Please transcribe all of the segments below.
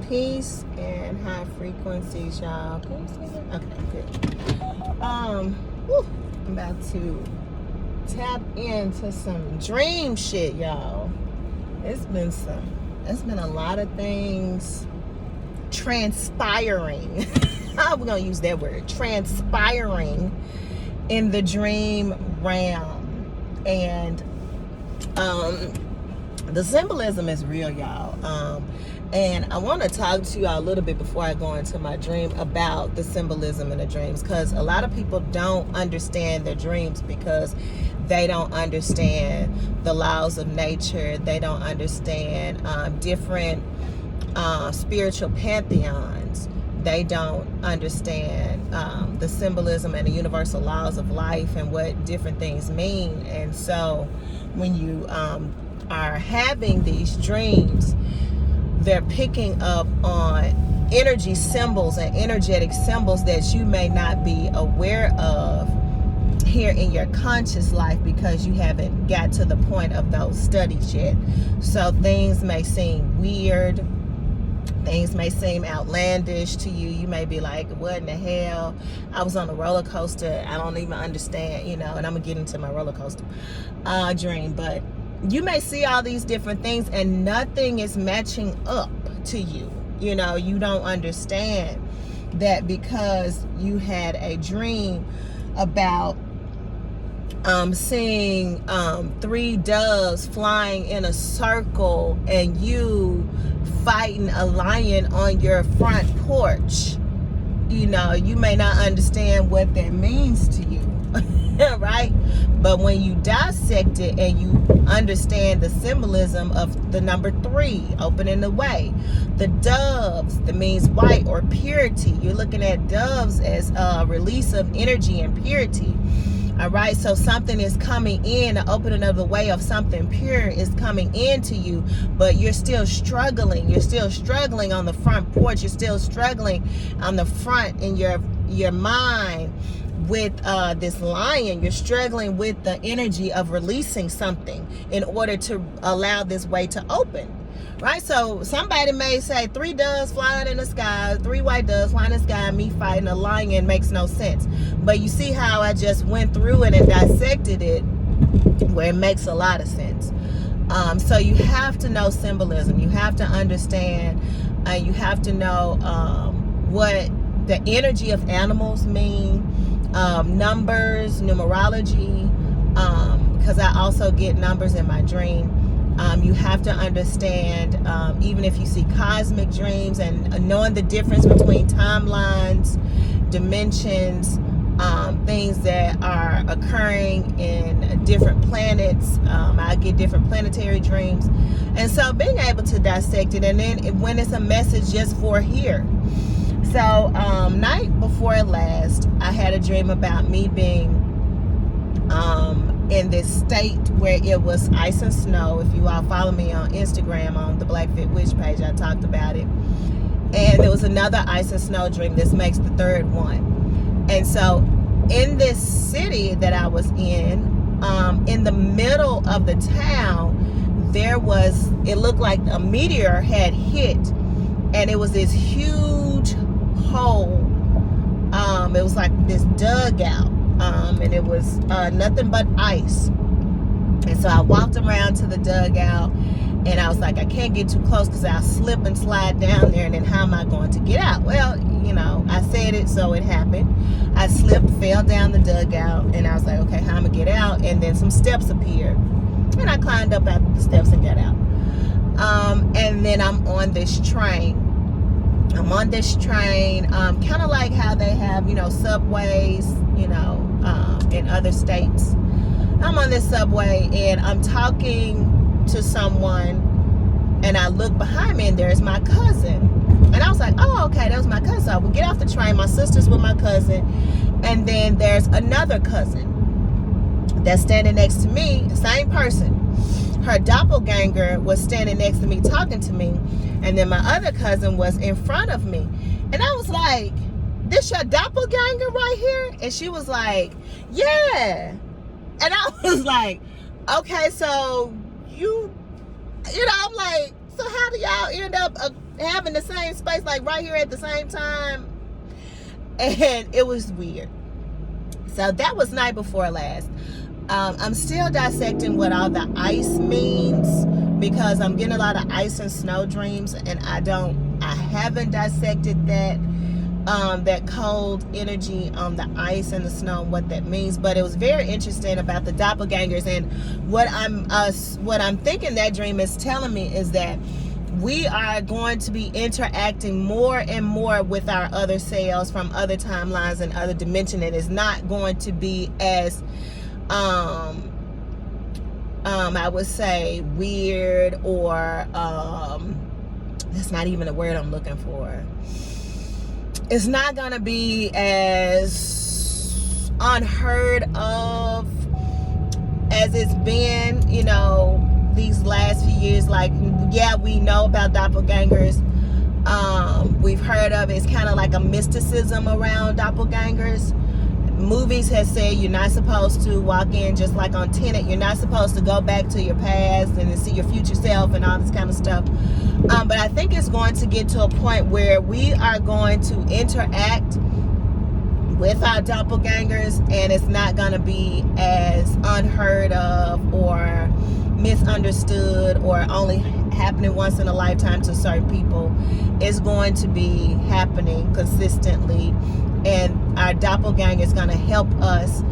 Peace and high frequencies, y'all. Can you see that? Okay, good. I'm about to tap into some dream shit, y'all. It's been a lot of things transpiring. We're gonna use that word, transpiring in the dream realm. And the symbolism is real, y'all. And I want to talk to y'all a little bit before I go into my dream about the symbolism in the dreams, because a lot of people don't understand their dreams because they don't understand the laws of nature. They don't understand different spiritual pantheons. They don't understand the symbolism and the universal laws of life and what different things mean. And so when you are having these dreams, they're picking up on energy symbols and energetic symbols that you may not be aware of here in your conscious life because you haven't got to the point of those studies yet. So things may seem weird. Things may seem outlandish to you. You may be like, what in the hell? I was on a roller coaster. I don't even understand, and I'm going to get into my roller coaster dream. But you may see all these different things and nothing is matching up to you. You don't understand that because you had a dream about seeing 3 doves flying in a circle and you fighting a lion on your front porch. You may not understand what that means to you. Right? But when you dissect it and you understand the symbolism of the number 3 opening the way, the doves, that means white or purity. You're looking at doves as a release of energy and purity. All right, so something is coming in, the opening of the way of something pure is coming into you, but you're still struggling. You're still struggling on the front porch. You're still struggling on the front in your mind with this lion. You're struggling with the energy of releasing something in order to allow this way to open. Right? So somebody may say 3 doves flying in the sky, 3 white doves flying in the sky, me fighting a lion makes no sense. But you see how I just went through it and dissected it where it makes a lot of sense. So you have to know symbolism. You have to understand, you have to know what the energy of animals mean, numbers, numerology, because I also get numbers in my dream. You have to understand, even if you see cosmic dreams, and knowing the difference between timelines, dimensions, things that are occurring in different planets. I get different planetary dreams. And so being able to dissect it, and then when it's a message just for here. So night before last, I had a dream about me being in this state where it was ice and snow. If you all follow me on Instagram on the Black Fit Witch page, I talked about it. And there was another ice and snow dream. This makes the 3rd one. And so in this city that I was in the middle of the town, it looked like a meteor had hit, and it was this huge hole. It was like this dugout. And it was nothing but ice. And so I walked around to the dugout, and I was like, I can't get too close because I'll slip and slide down there, and then how am I going to get out? Well, I said it, so it happened. I slipped, fell down the dugout, and I was like, okay, how am I going to get out? And then some steps appeared, and I climbed up out the steps and got out. And then I'm on this train. Kind of like how they have, subways, in other states. I'm on this subway and I'm talking to someone, and I look behind me and there's my cousin. And I was like, oh, okay, that was my cousin. So we get off the train, my sister's with my cousin, and then there's another cousin that's standing next to me, same person. Her doppelganger was standing next to me talking to me, and then my other cousin was in front of me. And I was like, this your doppelganger right here? And she was like, yeah. And I was like, okay, so I'm like, so how do y'all end up having the same space, like right here at the same time. And it was weird. So that was night before last. I'm still dissecting what all the ice means, because I'm getting a lot of ice and snow dreams, and I haven't dissected that cold energy on the ice and the snow and what that means. But it was very interesting about the doppelgangers, and what I'm thinking that dream is telling me is that we are going to be interacting more and more with our other selves from other timelines and other dimensions. It is not going to be as I would say weird, or that's not even the word I'm looking for. It's not going to be as unheard of as it's been, these last few years. Like, yeah, we know about doppelgangers. We've heard of it. It's kind of like a mysticism around doppelgangers. Movies have said you're not supposed to walk in, just like on Tenet, you're not supposed to go back to your past and see your future self and all this kind of stuff. But I think it's going to get to a point where we are going to interact with our doppelgangers, and it's not going to be as unheard of or misunderstood or only happening once in a lifetime to certain people. It's going to be happening consistently, and our doppelganger is going to help us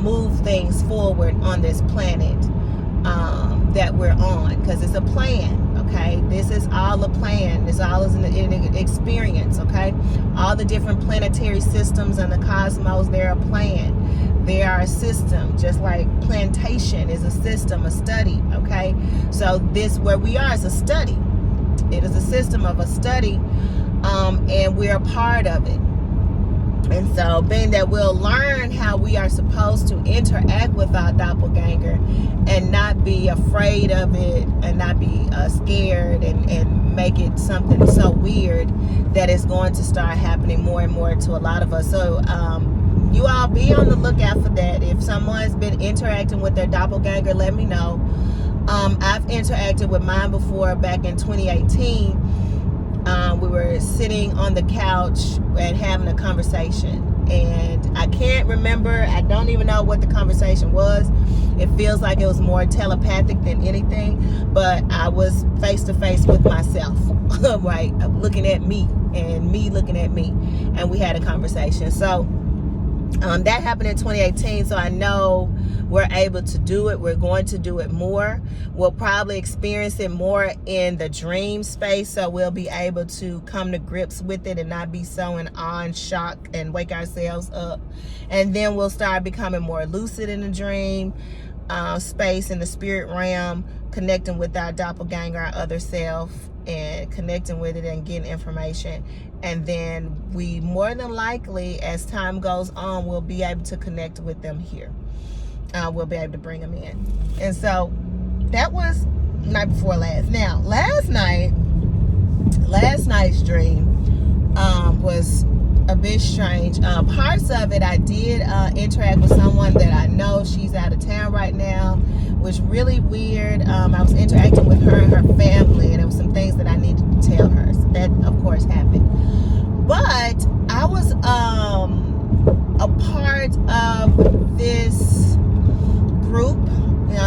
move things forward on this planet that we're on, because it's a plan. Okay, this is all a plan. This all is an experience. Okay, all the different planetary systems in the cosmos, they're a plan. They are a system, just like plantation is a system, a study. Okay, so this where we are is a study. It is a system of a study, and we're a part of it. And so, being that we'll learn how we are supposed to interact with our doppelganger and not be afraid of it, and not be scared, and make it something so weird that it's going to start happening more and more to a lot of us. So you all be on the lookout for that. If someone's been interacting with their doppelganger, let me know. I've interacted with mine before, back in 2018. We were sitting on the couch and having a conversation, and I can't remember. I don't even know what the conversation was. It feels like it was more telepathic than anything, but I was face to face with myself, right? Looking at me and me looking at me, and we had a conversation. So that happened in 2018, so I know we're able to do it. We're going to do it more. We'll probably experience it more in the dream space, so we'll be able to come to grips with it and not be so in awe and shock and wake ourselves up. And then we'll start becoming more lucid in the dream space, in the spirit realm, connecting with our doppelganger, our other self, and connecting with it and getting information. And then we more than likely, as time goes on, we'll be able to connect with them here. We'll be able to bring them in. And so that was night before last. Now, last night's dream was a bit strange. Parts of it, I did interact with someone that I know. She's out of town right now, which was really weird. I was interacting with her and her family, and there was some things that I needed to tell her. So that, of course, happened. But I was a part of this group.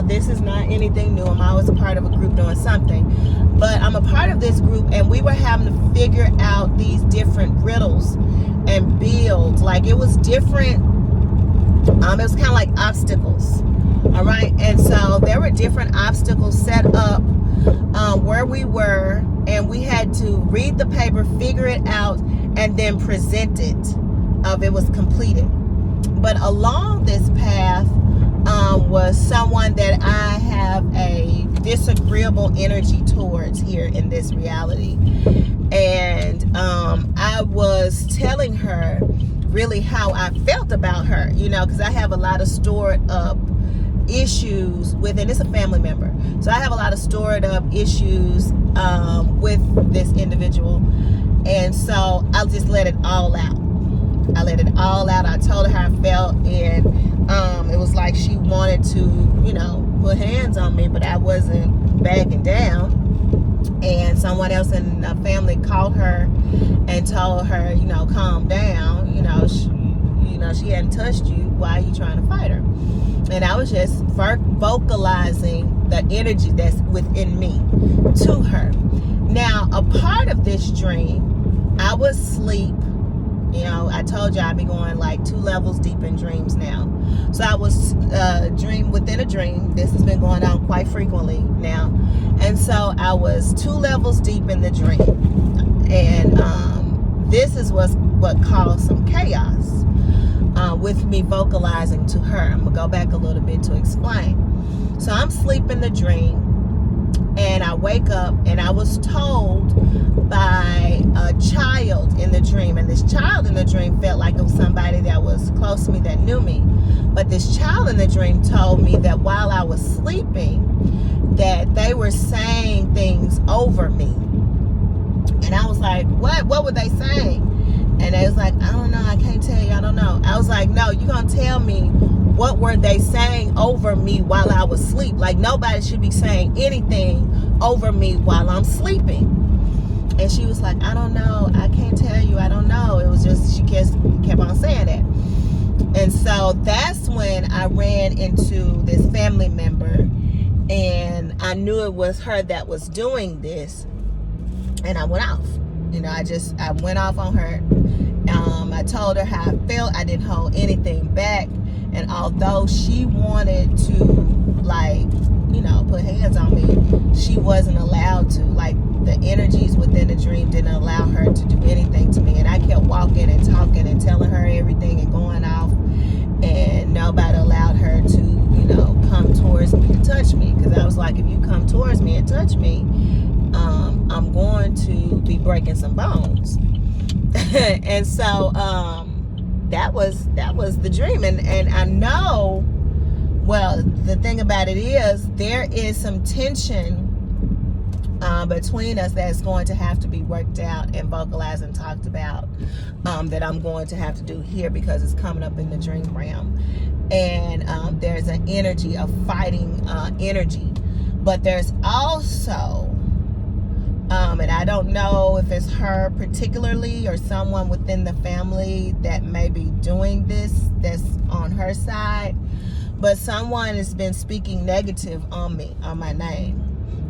This is not anything new. I'm always a part of a group doing something. But I'm a part of this group, and we were having to figure out these different riddles and build. Like, it was different. It was kind of like obstacles. All right. And so there were different obstacles set up where we were, and we had to read the paper, figure it out, and then present it. It was completed. But along this path was someone that I have a disagreeable energy towards here in this reality. And I was telling her really how I felt about her, because I have a lot of stored up issues with, and it's a family member. So I have a lot of stored up issues with this individual. And so I just let it all out. I told her how I felt, and it was like she wanted to, put hands on me, but I wasn't backing down. And someone else in the family called her and told her, calm down. She hadn't touched you. Why are you trying to fight her? And I was just vocalizing the energy that's within me to her. Now, a part of this dream, I was asleep. I told you I'd be going like 2 levels deep in dreams now. So I was dream within a dream. This has been going on quite frequently now. And so I was 2 levels deep in the dream. And this is what caused some chaos with me vocalizing to her. I'm going to go back a little bit to explain. So I'm asleep in the dream. And I wake up and I was told by a child in the dream, and this child in the dream felt like it was somebody that was close to me that knew me. But this child in the dream told me that while I was sleeping, that they were saying things over me. And I was like, what were they saying? And they was like, I don't know, I can't tell you, I don't know. I was like, no, you're gonna tell me what were they saying over me while I was asleep. Like, nobody should be saying anything over me while I'm sleeping. And she was like, I don't know, I can't tell you, I don't know. It was just, she kept on saying that. And so that's when I ran into this family member, and I knew it was her that was doing this, and I went off. I went off on her. I told her how I felt. I didn't hold anything back. And although she wanted to, put hands on me, she wasn't allowed to. Like, the energies within the dream didn't allow her to do anything to me. And I kept walking and talking and telling her everything and going off. And nobody allowed her to, come towards me to touch me. Because I was like, if you come towards me and touch me, I'm going to be breaking some bones. And so that was the dream. And I know, well, the thing about it is, there is some tension between us that's going to have to be worked out and vocalized and talked about, that I'm going to have to do here, because it's coming up in the dream realm. And there's an energy of fighting energy. But there's also, and I don't know if it's her particularly or someone within the family that may be doing this that's on her side, but someone has been speaking negative on me, on my name.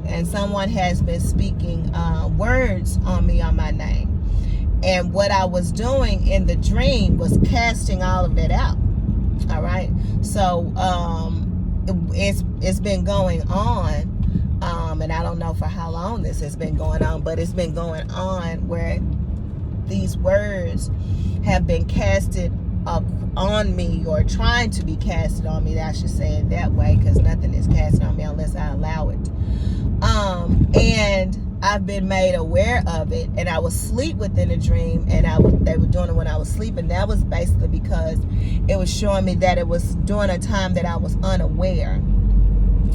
And someone has been speaking words on me, on my name. And what I was doing in the dream was casting all of it out. All right. So it's been going on. And I don't know for how long this has been going on, but it's been going on where these words have been casted up on me, or trying to be casted on me. I should say it that way, because nothing is casted on me unless I allow it. And I've been made aware of it, and I was asleep within a dream, and they were doing it when I was sleeping. That was basically because it was showing me that it was during a time that I was unaware.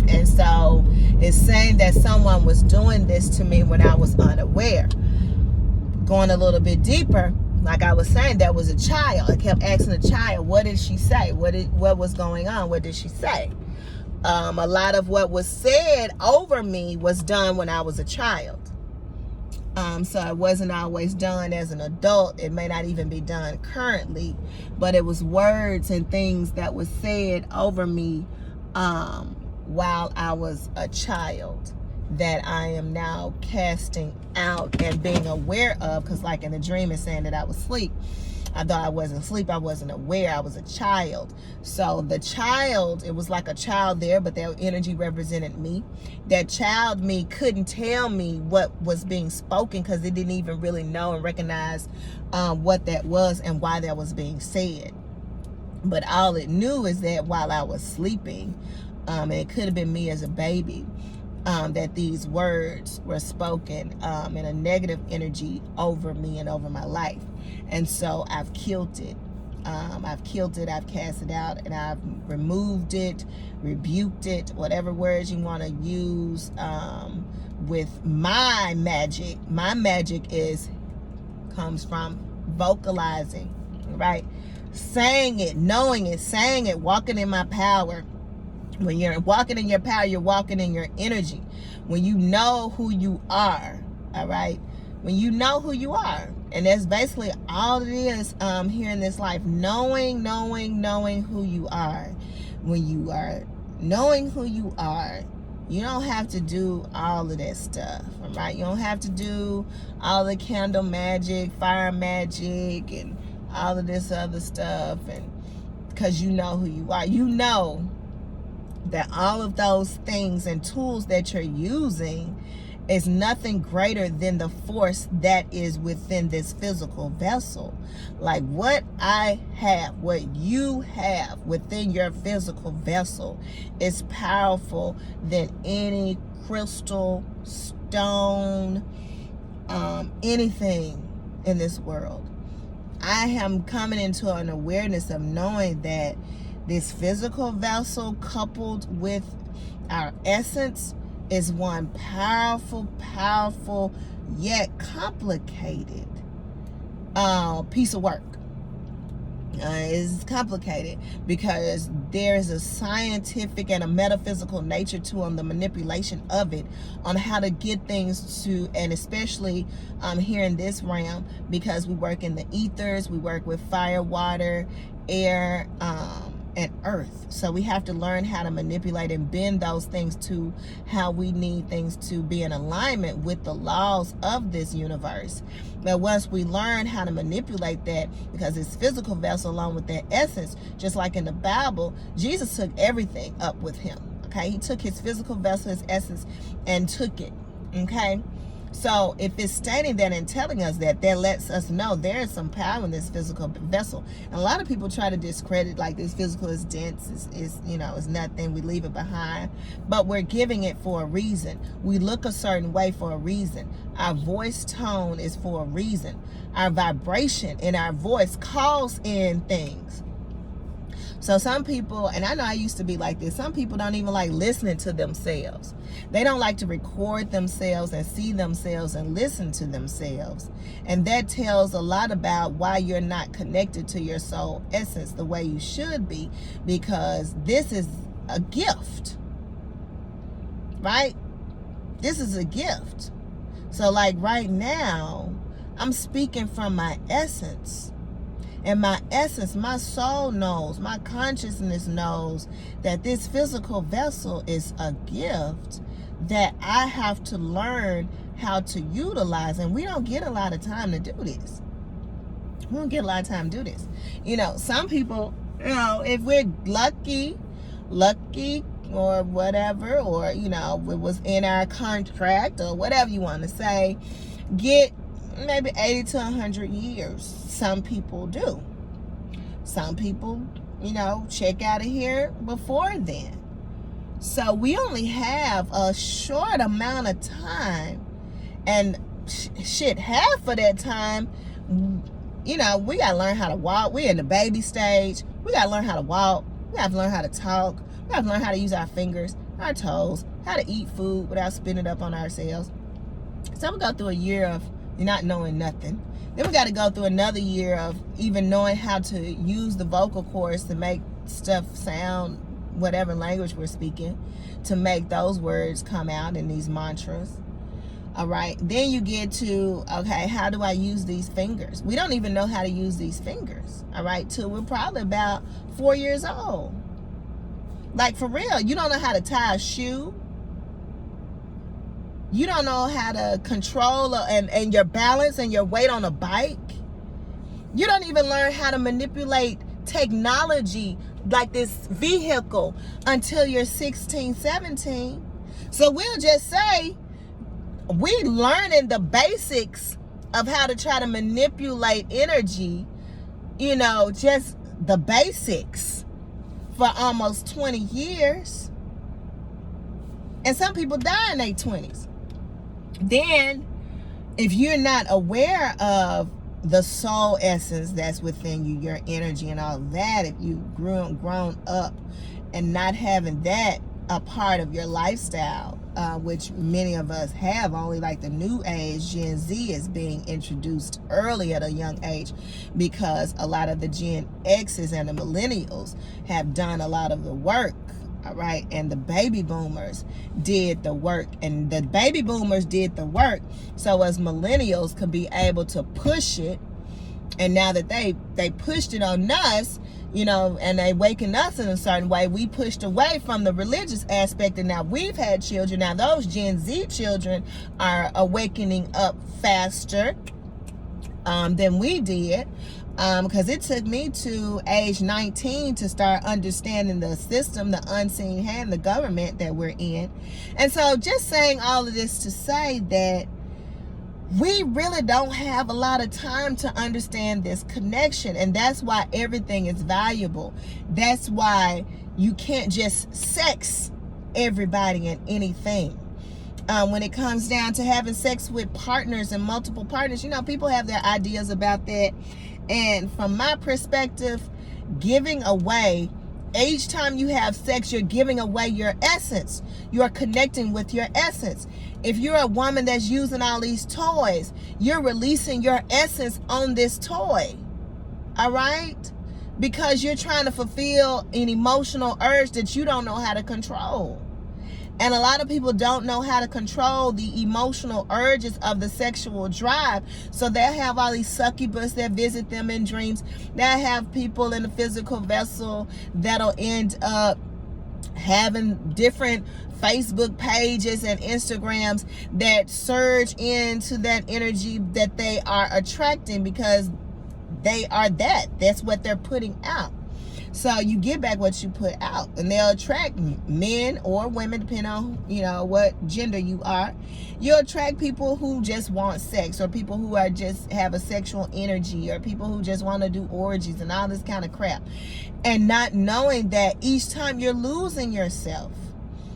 And so it's saying that someone was doing this to me when I was unaware. Going a little bit deeper, like I was saying, there was a child. I kept asking the child, what did she say? What was going on? What did she say? A lot of what was said over me was done when I was a child. So it wasn't always done as an adult. It may not even be done currently, but it was words and things that was said over me while I was a child that I am now casting out and being aware of, because like in the dream it's saying that I was asleep. I thought I wasn't asleep. I wasn't aware. I was a child. So the child, it was like a child there, but their energy represented me. That child me couldn't tell me what was being spoken, because it didn't even really know and recognize what that was and why that was being said. But all it knew is that while I was sleeping, and it could have been me as a baby, that these words were spoken in a negative energy over me and over my life. And so I've killed it. I've cast it out, and I've removed it, rebuked it, whatever words you want to use with my magic. My magic comes from vocalizing, right? Saying it, knowing it, saying it, walking in my power, When you're walking in your power, you're walking in your energy. When you know who you are, all right? When you know who you are. And that's basically all it is here in this life. Knowing who you are. When you are knowing who you are, you don't have to do all of that stuff, all right? You don't have to do all the candle magic, fire magic, and all of this other stuff. And because you know who you are. You know that all of those things and tools that you're using is nothing greater than the force that is within this physical vessel. Like what I have, what you have within your physical vessel is powerful than any crystal, stone, anything in this world. I am coming into an awareness of knowing that this physical vessel coupled with our essence is one powerful, yet complicated piece of work. It's complicated because there's a scientific and a metaphysical nature to the manipulation of it, on how to get things to, and especially here in this realm, because we work in the ethers, we work with fire, water, air, and earth. So we have to learn how to manipulate and bend those things to how we need things to be in alignment with the laws of this universe. But once we learn how to manipulate that, because it's physical vessel along with that essence, just like in the Bible, Jesus took everything up with him. Okay, he took his physical vessel, his essence, and took it. Okay, so if it's stating that and telling us that, that lets us know there is some power in this physical vessel. And a lot of people try to discredit, like, this physical is dense, is you know, is nothing, we leave it behind. But we're giving it for a reason. We look a certain way for a reason. Our voice tone is for a reason. Our vibration in our voice calls in things. So some people, and I know I used to be like this, some people don't even like listening to themselves. They don't like to record themselves and see themselves and listen to themselves. And that tells a lot about why you're not connected to your soul essence the way you should be, because this is a gift, right? This is a gift. So like right now, I'm speaking from my essence. And my essence, my soul knows, my consciousness knows that this physical vessel is a gift that I have to learn how to utilize. And we don't get a lot of time to do this. We don't get a lot of time to do this. You know, some people, you know, if we're lucky or whatever, or, you know, it was in our contract or whatever you want to say, get maybe 80 to 100 years. Some people do. Some people, you know, check out of here before then. So we only have a short amount of time. And shit, half of that time, you know, we got to learn how to walk. We're in the baby stage. We got to learn how to walk. We have to learn how to talk. We have to learn how to use our fingers, our toes, how to eat food without spitting it up on ourselves. So we go through a year of not knowing nothing. Then we got to go through another year of even knowing how to use the vocal cords to make stuff sound, whatever language we're speaking, to make those words come out in these mantras. All right. Then you get to, okay, how do I use these fingers? We don't even know how to use these fingers. All right. Till we're probably about 4 years old. Like, for real, you don't know how to tie a shoe. You don't know how to control and your balance and your weight on a bike. You don't even learn how to manipulate technology like this vehicle until you're 16, 17. So we'll just say we learning the basics of how to try to manipulate energy, you know, just the basics for almost 20 years. And some people die in their 20s. Then, if you're not aware of the soul essence that's within you, your energy and all that, if you've grown up and not having that a part of your lifestyle, which many of us have, only like the new age, Gen Z, is being introduced early at a young age, because a lot of the Gen X's and the millennials have done a lot of the work All right, and the baby boomers did the work, and the baby boomers did the work so as millennials could be able to push it. And now that they pushed it on us, you know, and they waking us in a certain way, we pushed away from the religious aspect, and now we've had children. Now those Gen Z children are awakening up faster than we did, because it took me to age 19 to start understanding the system, the unseen hand, the government that we're in. And so just saying all of this to say that we really don't have a lot of time to understand this connection, and that's why everything is valuable. That's why you can't just sex everybody and anything. When it comes down to having sex with partners and multiple partners, you know, people have their ideas about that. And from my perspective, giving away, each time you have sex, you're giving away your essence. You're connecting with your essence. If you're a woman that's using all these toys, you're releasing your essence on this toy. All right? Because you're trying to fulfill an emotional urge that you don't know how to control. And a lot of people don't know how to control the emotional urges of the sexual drive. So they'll have all these succubus that visit them in dreams. They'll have people in the physical vessel that'll end up having different Facebook pages and Instagrams that surge into that energy that they are attracting, because they are that's what they're putting out. So you get back what you put out, and they'll attract men or women, depending on, you know, what gender you are. You'll attract people who just want sex, or people who are just have a sexual energy, or people who just want to do orgies and all this kind of crap, and not knowing that each time you're losing yourself.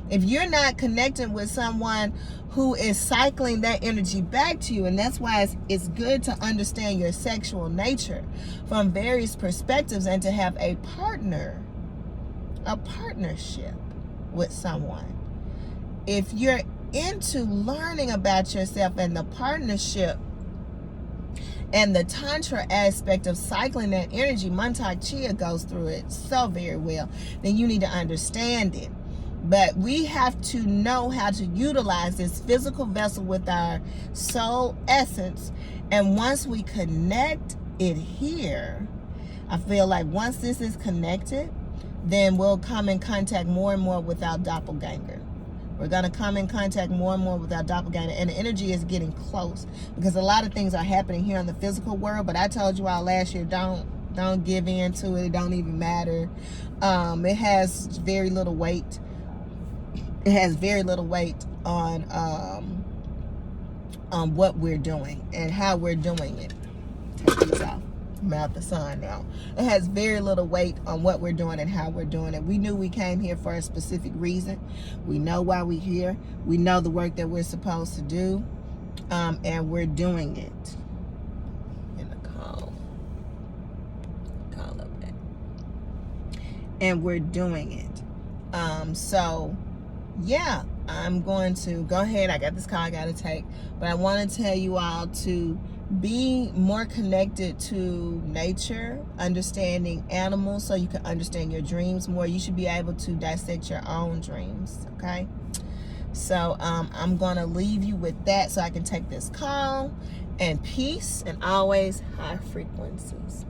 If you're not connecting with someone who is cycling that energy back to you, and that's why it's good to understand your sexual nature from various perspectives, and to have a partnership with someone. If you're into learning about yourself and the partnership and the tantra aspect of cycling that energy, Mantak Chia goes through it so very well, then you need to understand it. But we have to know how to utilize this physical vessel with our soul essence. And once we connect it here, I feel like once this is connected, then we'll come in contact more and more with our doppelganger. We're going to come in contact more and more with our doppelganger. And the energy is getting close, because a lot of things are happening here in the physical world. But I told you all last year, don't give in to it. It don't even matter. It has very little weight. It has very little weight on what we're doing and how we're doing it. Take these off. I'm out the sun now. It has very little weight on what we're doing and how we're doing it. We knew we came here for a specific reason. We know why we're here. We know the work that we're supposed to do, and we're doing it. In the call up there. And we're doing it. So yeah, I'm going to go ahead. I got this call I got to take, but I want to tell you all to be more connected to nature, understanding animals, so you can understand your dreams more. You should be able to dissect your own dreams. Okay, so I'm going to leave you with that so I can take this call. And peace, and always high frequencies.